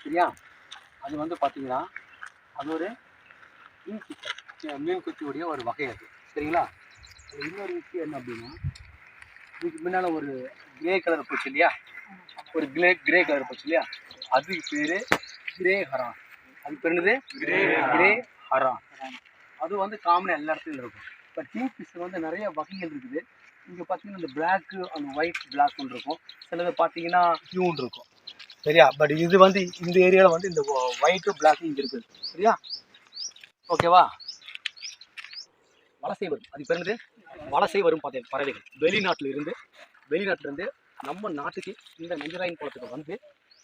சரியா? அது வந்து பார்த்தீங்கன்னா அது ஒரு மீன் குச்சியுடைய ஒரு வகை அது. சரிங்களா? இன்னொரு விஷயம் என்ன அப்படின்னா, இதுக்கு முன்னால் ஒரு கிரே கலர் போச்சு இல்லையா, ஒரு கிரே கலர் போச்சு இல்லையா, அதுக்கு பேர் கிரே ஹரான். அதுக்கு பேர் என்னது? கிரே ஹரான். அது வந்து காமனாக எல்லா இடத்துலையும் இருக்கும். இப்போ கிங் ஃபிஷர் வந்து நிறைய வகைகள் இருக்குது. இங்கே பார்த்தீங்கன்னா இந்த பிளாக்கு, அந்த ஒயிட் பிளாக் ஒன்று இருக்கும். சிலது பார்த்தீங்கன்னா ப்ளூன்னு இருக்கும். சரியா? பட் இது வந்து இந்த ஏரியாவில் வந்து இந்த ஒயிட்டு பிளாக்கு இங்கே இருக்குது. சரியா? ஓகேவா? வலசை வரும். அதுக்கு பேர் என்னது? வலசை வரும் பறவைகள். வெளிநாட்டிலிருந்து நம்ம நாட்டுக்கு இந்த நஞ்சராயன் குளத்துக்கு வந்து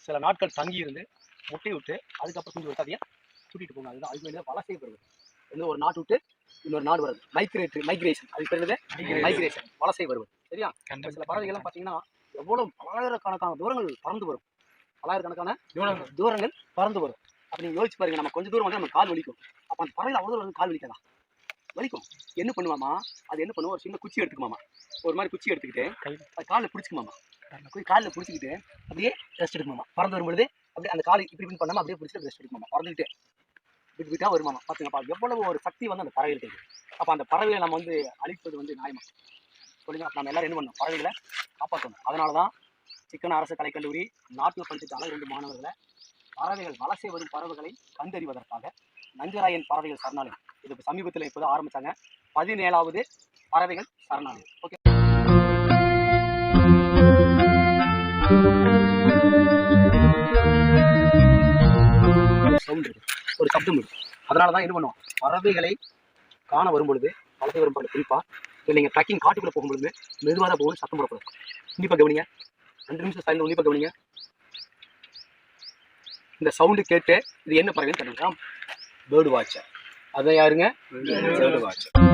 சில நாட்கள் தங்கி இருந்து முட்டை விட்டு அதுக்கப்புறம் கொஞ்சம் ஒரு கதையை கூட்டிகிட்டு போங்க. அதுதான் அதுக்கு வேண்டிய வலசை வருவது. இன்னும் ஒரு நாட்டு விட்டு இன்னொரு நாடு வருது. மைக்ரேஷன். அதுக்கு பேர் என்னது? மைக்ரேஷன், வலசை வருவது. சரியா? சில பறவைகள்லாம் பார்த்தீங்கன்னா எவ்வளோ பலாயிரக்கணக்கான தூரங்கள் பறந்து வரும். பலாயிரக்கணக்கான தூரங்கள் பறந்து வரும். அப்போ நீங்கள் யோசிச்சு பாருங்க, நம்ம கொஞ்சம் தூரம் வந்து நம்ம கால் வலிக்கும். அப்போ அந்த பறவைகள் அவ்வளோ வந்து கால் வலிக்காதா? வலிக்கும். என்ன பண்ணுவாமா, அது என்ன பண்ணுவோம், ஒரு சின்ன குச்சி எடுத்துக்குமாமா. ஒரு மாதிரி குச்சி எடுத்துக்கிட்டு அது காலில் பிடிச்சிக்குமாமா. காலில் பிடிச்சிக்கிட்டு அப்படியே ரெஸ்ட் எடுக்குமாமா. பறந்து வரும்பொழுது அப்படியே அந்த காலை இப்படி பண்ணாமல் அப்படியே பிடிச்சிட்டு ரெஸ்ட் எடுக்குமாமா. பறந்துக்கிட்டு விட்டு வருமாமா. பார்த்துங்கப்பா எவ்வளவு ஒரு சக்தி வந்து அந்த பறவை இருக்குது. அப்போ அந்த பறவைகளை நம்ம வந்து அழிப்பது வந்து நியாயமா சொல்லுங்க? அப்போ நம்ம எல்லாரும் என்ன பண்ணணும்? பறவைகளை காப்பாற்றணும். அதனால தான் சிக்கன அரசு கலைக்கல்லூரி நாட்டில் படித்த அளவு 2 மாணவர்களை பறவைகள் வலசை வரும் பறவைகளை கண்டறிவதற்காக நஞ்சராயன் பறவைகள் சரணாலயம் இது சமீபத்தில் இப்போதான் ஆரம்பிச்சாங்க. 17வது பறவைகள் சரணாலயம். ஓகே, சவுண்ட் இருக்கு, ஒரு சப்தம் இருக்கு. அதனால தான் என்ன பண்ணுவோம், பறவைகளை காண வரும்பொழுது வலசை வரும் பறவை குறிப்பா இல்லை நீங்கள் ட்ரக்கிங் காட்டுக்குள்ளே போகும்பொழுது மெதுவாக தான் போகணும், சத்தம் போடக்கூடாது. உன்னிப்பாக கவனிங்க. 2 நிமிஷம் சைடில் உன்னிப்பாக கவனிங்க. இந்த சவுண்டு கேட்டு இது என்ன பறவைன்னு தெரிஞ்சுக்கலாம். Bird watcher. அதான் யாருங்க? Bird watcher.